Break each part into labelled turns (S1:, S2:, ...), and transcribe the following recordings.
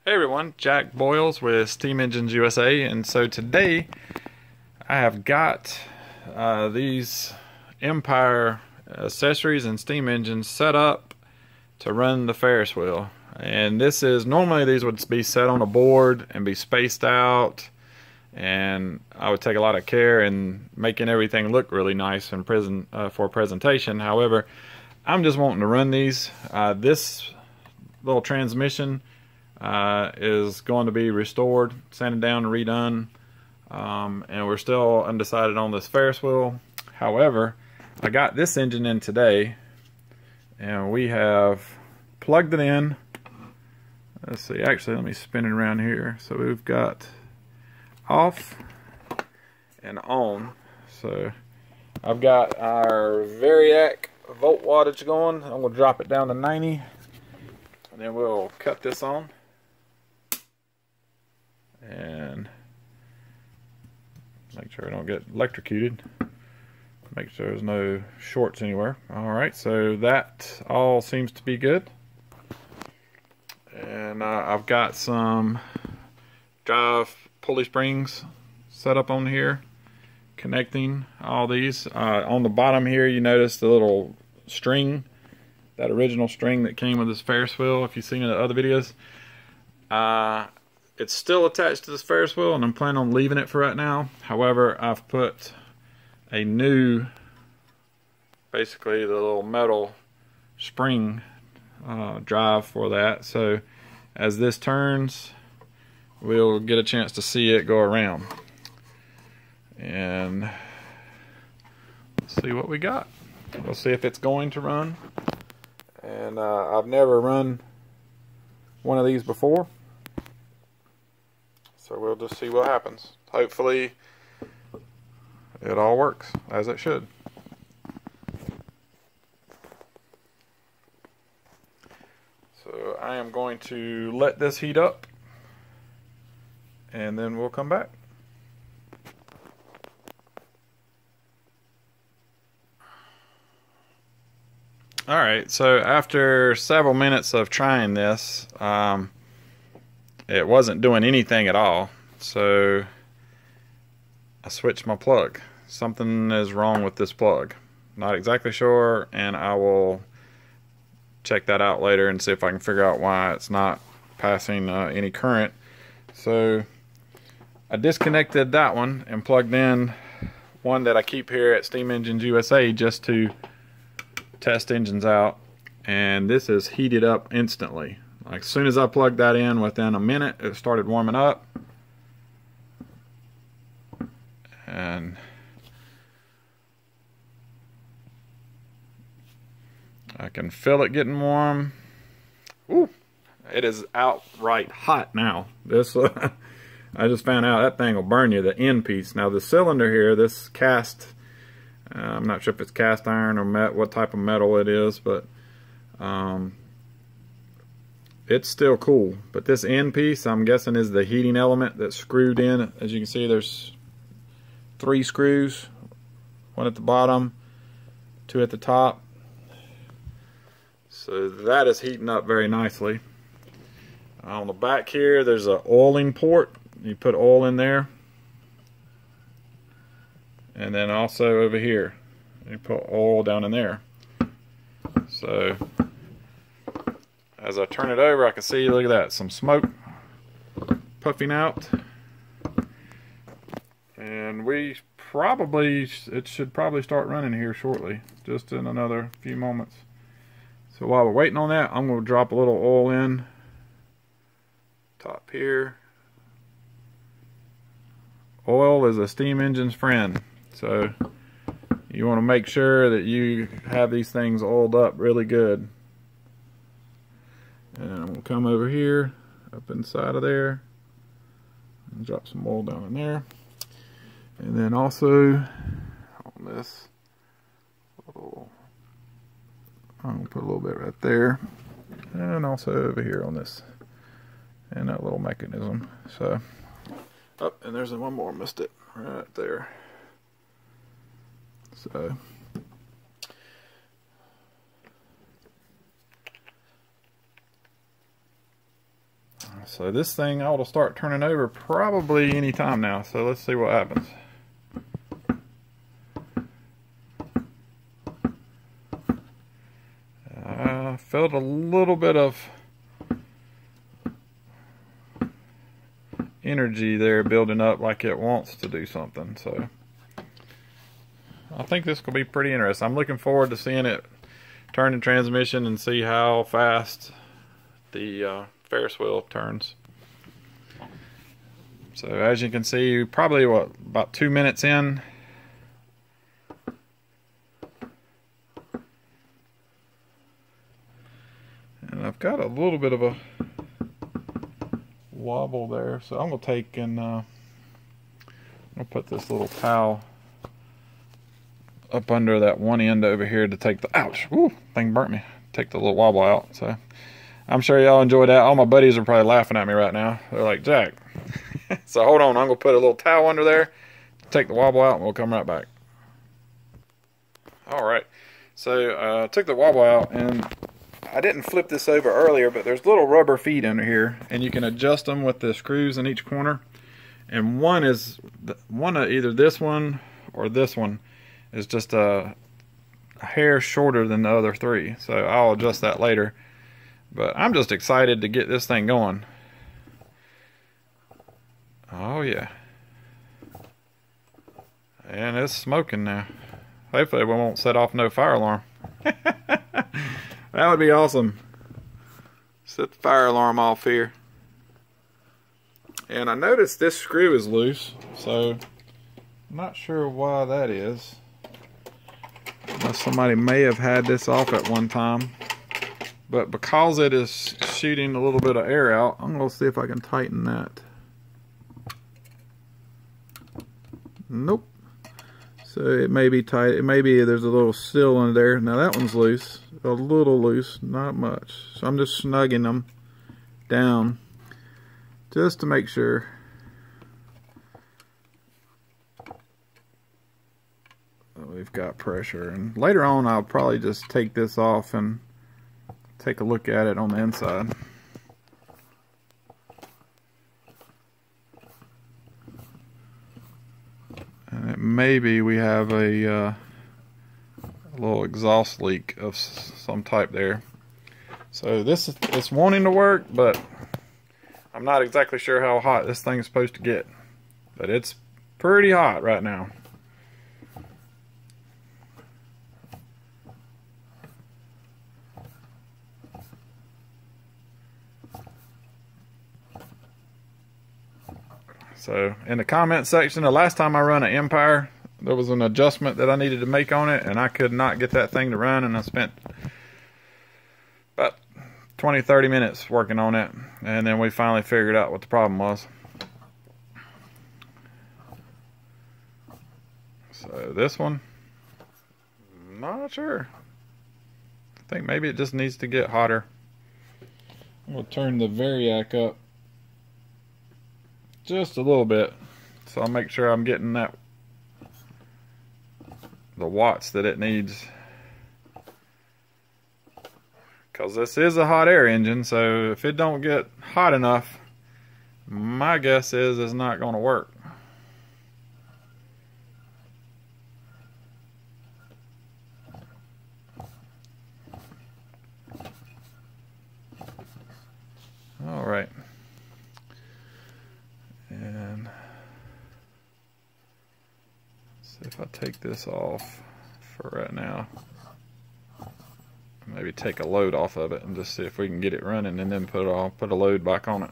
S1: Hey everyone, Jack Boyles with Steam Engines USA, and so today I have got these Empire accessories and steam engines set up to run the Ferris wheel. And this is, normally these would be set on a board and be spaced out, and I would take a lot of care in making everything look really nice and for presentation. However, I'm just wanting to run these. This little transmission is going to be restored, sanded down, and redone, and we're still undecided on this Ferris wheel. However, I got this engine in today, and we have plugged it in. Let's see, actually let me spin it around here. So we've got off and on. So I've got our Variac volt wattage going. I'm going to drop it down to 90, and then we'll cut this on and make sure I don't get electrocuted. Make sure there's no shorts anywhere. Alright, so that all seems to be good. And I've got some drive pulley springs set up on here, connecting all these. On the bottom here, you notice the little string, that original string that came with this Ferris wheel, if you've seen it in the other videos. It's still attached to this Ferris wheel, and I'm planning on leaving it for right now. However, I've put a new, basically the little metal spring drive for that. So as this turns, we'll get a chance to see it go around. And let's see what we got. We'll see if it's going to run. And I've never run one of these before, so we'll just see what happens. Hopefully it all works as it should. So I am going to let this heat up, and then we'll come back. Alright, so after several minutes of trying this, it wasn't doing anything at all. So I switched my plug. Something is wrong with this plug. Not exactly sure, and I will check that out later and see if I can figure out why it's not passing any current. So I disconnected that one and plugged in one that I keep here at Steam Engines USA just to test engines out, and this is heated up instantly. Like, as soon as I plugged that in, within a minute it started warming up, and I can feel it getting warm. Ooh, it is outright hot now. This I just found out that thing will burn you, the end piece. Now the cylinder here, this cast, I'm not sure if it's cast iron or what type of metal it is, but it's still cool. But this end piece, I'm guessing, is the heating element that's screwed in. As you can see, there's 3 screws, one at the bottom, 2 at the top. So that is heating up very nicely. On the back here, there's an oiling port. You put oil in there. And then also over here, you put oil down in there. So as I turn it over, I can see, look at that, some smoke puffing out. And it should probably start running here shortly, just in another few moments. So while we're waiting on that, I'm going to drop a little oil in top here. Oil is a steam engine's friend. So you want to make sure that you have these things oiled up really good. And I'm going to come over here, up inside of there, and drop some oil down in there. And then also on this little, I'm going to put a little bit right there, and also over here on this, and that little mechanism. So, oh, and there's one more, missed it right there. So So this thing ought to start turning over probably any time now. So let's see what happens. I felt a little bit of energy there building up, like it wants to do something. So I think this will be pretty interesting. I'm looking forward to seeing it turn the transmission and see how fast the Ferris wheel turns. So as you can see, probably about 2 minutes in. And I've got a little bit of a wobble there, so I'm gonna take and I'm gonna put this little towel up under that one end over here to take the, ouch, woo, thing burnt me, take the little wobble out. So I'm sure y'all enjoyed that. All my buddies are probably laughing at me right now. They're like, Jack. So hold on, I'm gonna put a little towel under there, take the wobble out, and we'll come right back. All right, so I took the wobble out, and I didn't flip this over earlier, but there's little rubber feet under here, and you can adjust them with the screws in each corner. And one is either this one or this one is just a hair shorter than the other three, so I'll adjust that later. But I'm just excited to get this thing going. Oh yeah, and it's smoking now. Hopefully we won't set off no fire alarm. That would be awesome. Set the fire alarm off here. And I noticed this screw is loose, so I'm not sure why that is. Unless somebody may have had this off at one time. But because it is shooting a little bit of air out, I'm going to see if I can tighten that. Nope. So it may be tight. It may be there's a little seal under there. Now that one's loose. A little loose, not much. So I'm just snugging them down just to make sure. We've got pressure. And later on I'll probably just take this off and take a look at it on the inside. And maybe we have a little exhaust leak of some type there. So it's wanting to work, but I'm not exactly sure how hot this thing is supposed to get. But it's pretty hot right now. So in the comment section, the last time I run an Empire, there was an adjustment that I needed to make on it, and I could not get that thing to run, and I spent about 20-30 minutes working on it, and then we finally figured out what the problem was. So this one, not sure. I think maybe it just needs to get hotter. I'm going to turn the Variac up just a little bit, so I'll make sure I'm getting the watts that it needs, because this is a hot air engine, so if it don't get hot enough, my guess is it's not going to work. All right. And see if I take this off for right now. Maybe take a load off of it and just see if we can get it running, and then put a load back on it.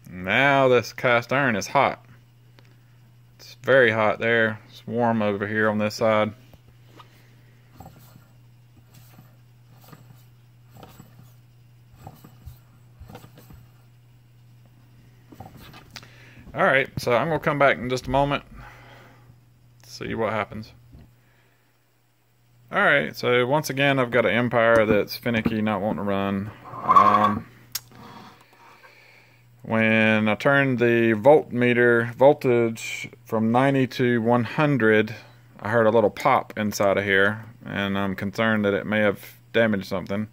S1: Now this cast iron is hot. It's very hot there. It's warm over here on this side. Alright, so I'm going to come back in just a moment, see what happens. Alright, so once again I've got an Empire that's finicky, not wanting to run. when I turned the voltage from 90 to 100, I heard a little pop inside of here, and I'm concerned that it may have damaged something,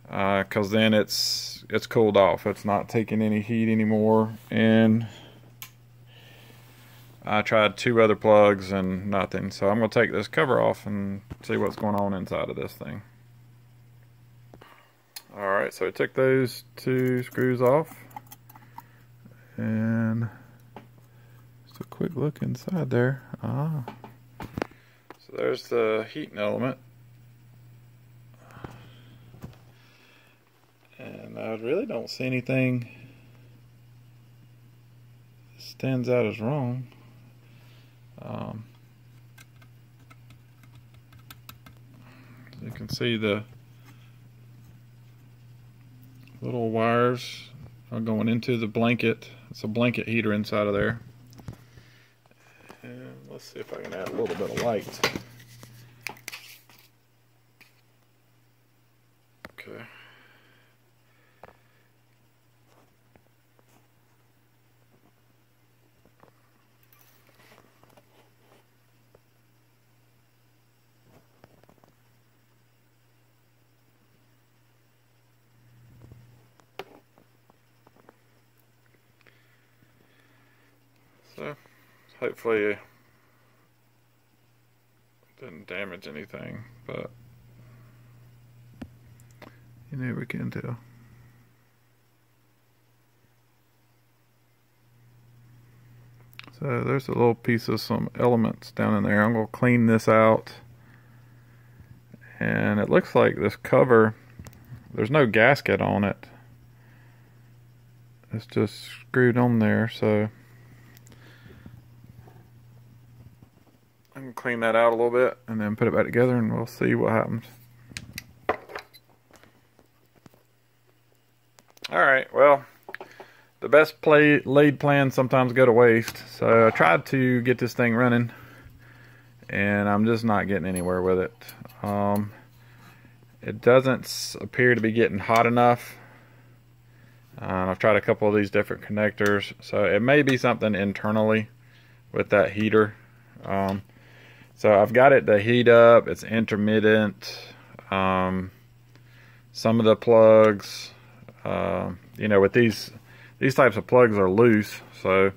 S1: because then it's cooled off. It's not taking any heat anymore, and I tried 2 other plugs and nothing. So I'm going to take this cover off and see what's going on inside of this thing. Alright, so I took those 2 screws off, and just a quick look inside there. So there's the heating element, and I really don't see anything that stands out as wrong. You can see the little wires are going into the blanket. It's a blanket heater inside of there. And let's see if I can add a little bit of light. Okay. So, hopefully it didn't damage anything, but you never can tell. So there's a little piece of some elements down in there. I'm going to clean this out. And it looks like this cover, there's no gasket on it. It's just screwed on there, so I can clean that out a little bit and then put it back together, and we'll see what happens. Alright, well, the best laid plans sometimes go to waste. So I tried to get this thing running, and I'm just not getting anywhere with it. It doesn't appear to be getting hot enough. I've tried a couple of these different connectors, so it may be something internally with that heater. So I've got it to heat up. It's intermittent. Some of the plugs, you know, with these types of plugs are loose, so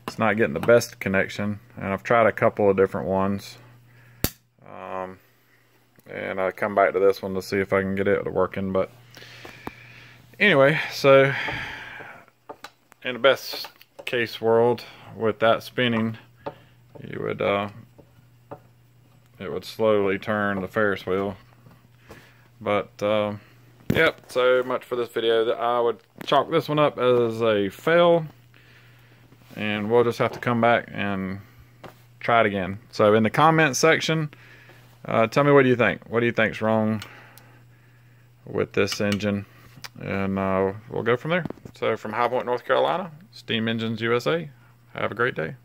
S1: it's not getting the best connection. And I've tried a couple of different ones, and I come back to this one to see if I can get it working. But anyway, so in the best case world, with that spinning, you would it would slowly turn the Ferris wheel. But yep, so much for this video. That I would chalk this one up as a fail, and we'll just have to come back and try it again. So in the comment section, tell me, what do you think? What do you think's wrong with this engine? And we'll go from there. So from High Point, North Carolina, Steam Engines USA, have a great day.